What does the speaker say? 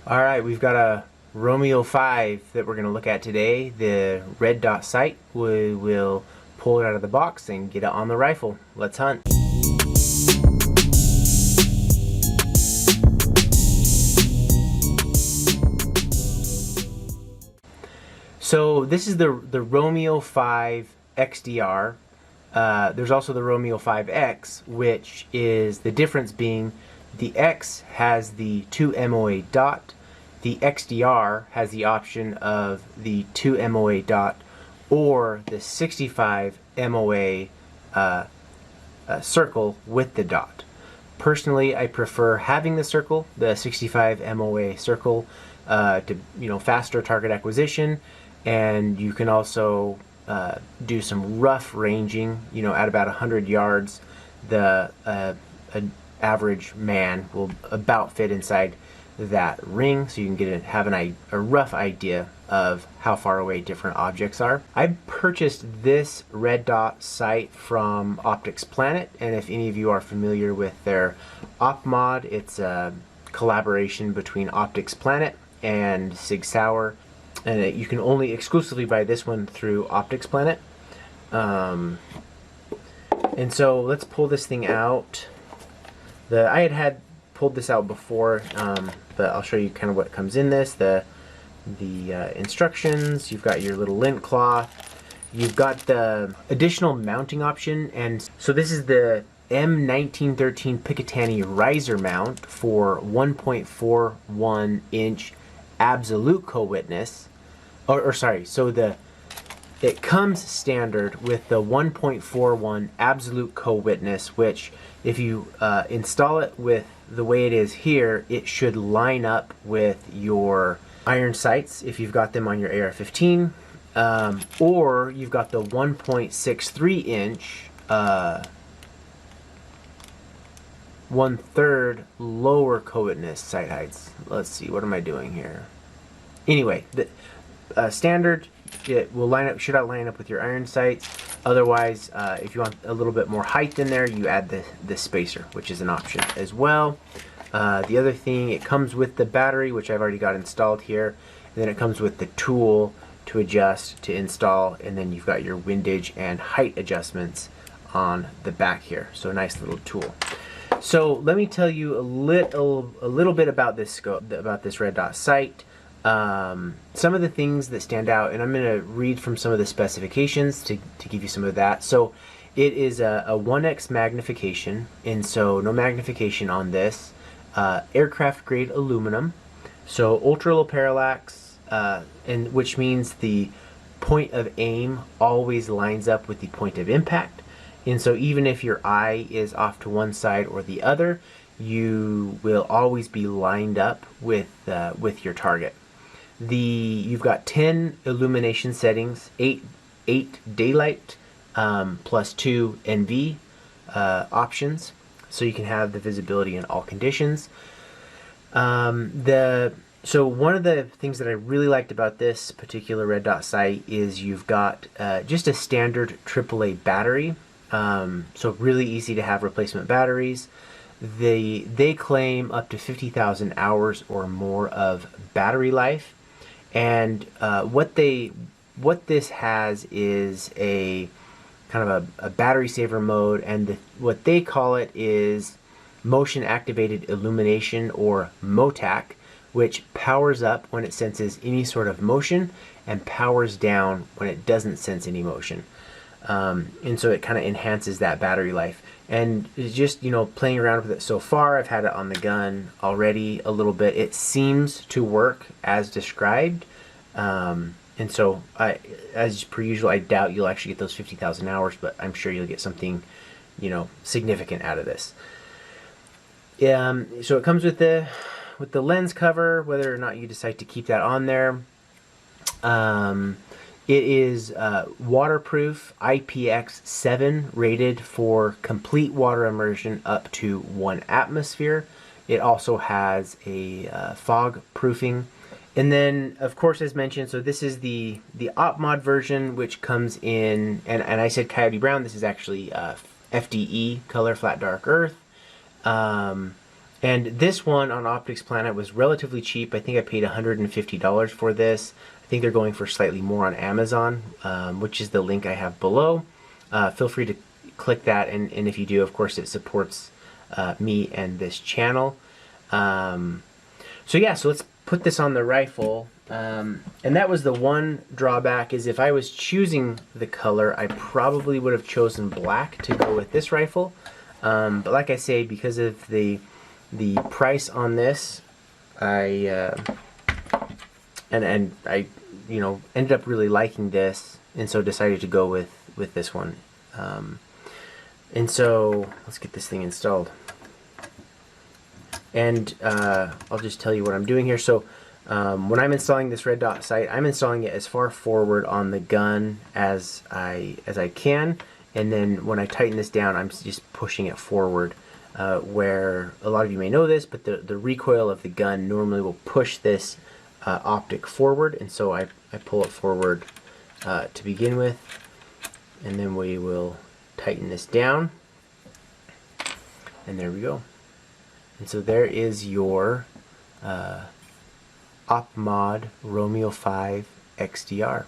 Alright, we've got a Romeo 5 that we're going to look at today. The red dot sight. We will pull it out of the box and get it on the rifle. Let's hunt. So this is the Romeo 5 XDR. There's also the Romeo 5X, which is the difference being the X has the 2 MOA dot. The XDR has the option of the 2 MOA dot or the 65 MOA circle with the dot. Personally, I prefer having the circle, the 65 MOA circle, to faster target acquisition, and you can also do some rough ranging. At about 100 yards, an average man will about fit inside that ring, so you can have a rough idea of how far away different objects are. I purchased this red dot sight from Optics Planet, and if any of you are familiar with their op mod, it's a collaboration between Optics Planet and Sig Sauer, and you can only exclusively buy this one through Optics Planet. And so let's pull this thing out. I had pulled this out before, but I'll show you kind of what comes in this. The instructions. You've got your little lint cloth. You've got the additional mounting option, and so this is the M1913 Picatinny riser mount for 1.41 inch absolute co-witness. It comes standard with the 1.41 absolute co-witness, which if you install it with the way it is here, it should line up with your iron sights if you've got them on your AR-15, or you've got the 1.63 inch 1/3 lower co-witness sight heights. Let's see, what am I doing here? Anyway, the standard, it will should line up with your iron sights. Otherwise, if you want a little bit more height in there, you add the spacer, which is an option as well. The other thing, it comes with the battery, which I've already got installed here, and then it comes with the tool to adjust, to install, and then you've got your windage and height adjustments on the back here. So a nice little tool. So let me tell you a little bit about this scope, about this red dot sight. Some of the things that stand out, and I'm going to read from some of the specifications to give you some of that. So it is a 1x magnification, and so no magnification on this. Aircraft grade aluminum, so ultra low parallax, and which means the point of aim always lines up with the point of impact, and so even if your eye is off to one side or the other, you will always be lined up with your target. You've got 10 illumination settings, 8 daylight plus 2 NV options, so you can have the visibility in all conditions. So one of the things that I really liked about this particular red dot sight is you've got just a standard AAA battery, so really easy to have replacement batteries. They claim up to 50,000 hours or more of battery life, and what this has is a kind of a battery saver mode, and what they call it is motion activated illumination, or MOTAC, which powers up when it senses any sort of motion and powers down when it doesn't sense any motion. And so it kind of enhances that battery life. And just playing around with it so far, I've had it on the gun already a little bit. It seems to work as described, and so as per usual, I doubt you'll actually get those 50,000 hours, but I'm sure you'll get something significant out of this. So it comes with the lens cover, whether or not you decide to keep that on there. It is waterproof, IPX7 rated for complete water immersion up to 1 atmosphere. It also has a fog proofing. And then, of course, as mentioned, so this is the op mod version, which comes in, and I said Coyote Brown, this is actually FDE, color flat dark earth. And this one on Optics Planet was relatively cheap. I think I paid $150 for this. I think they're going for slightly more on Amazon, which is the link I have below. Feel free to click that, and if you do, of course, it supports me and this channel. So yeah, so let's put this on the rifle. And that was the one drawback, is if I was choosing the color, I probably would have chosen black to go with this rifle. But like I say, because of the price on this, I you know, ended up really liking this, and so decided to go with this one. And so let's get this thing installed. And I'll just tell you what I'm doing here. So when I'm installing this red dot sight, I'm installing it as far forward on the gun as I can, and then when I tighten this down, I'm just pushing it forward. Where a lot of you may know this, but the recoil of the gun normally will push this optic forward, and so I pull it forward to begin with, and then we will tighten this down, and there we go. And so there is your OpMod Romeo 5 XDR.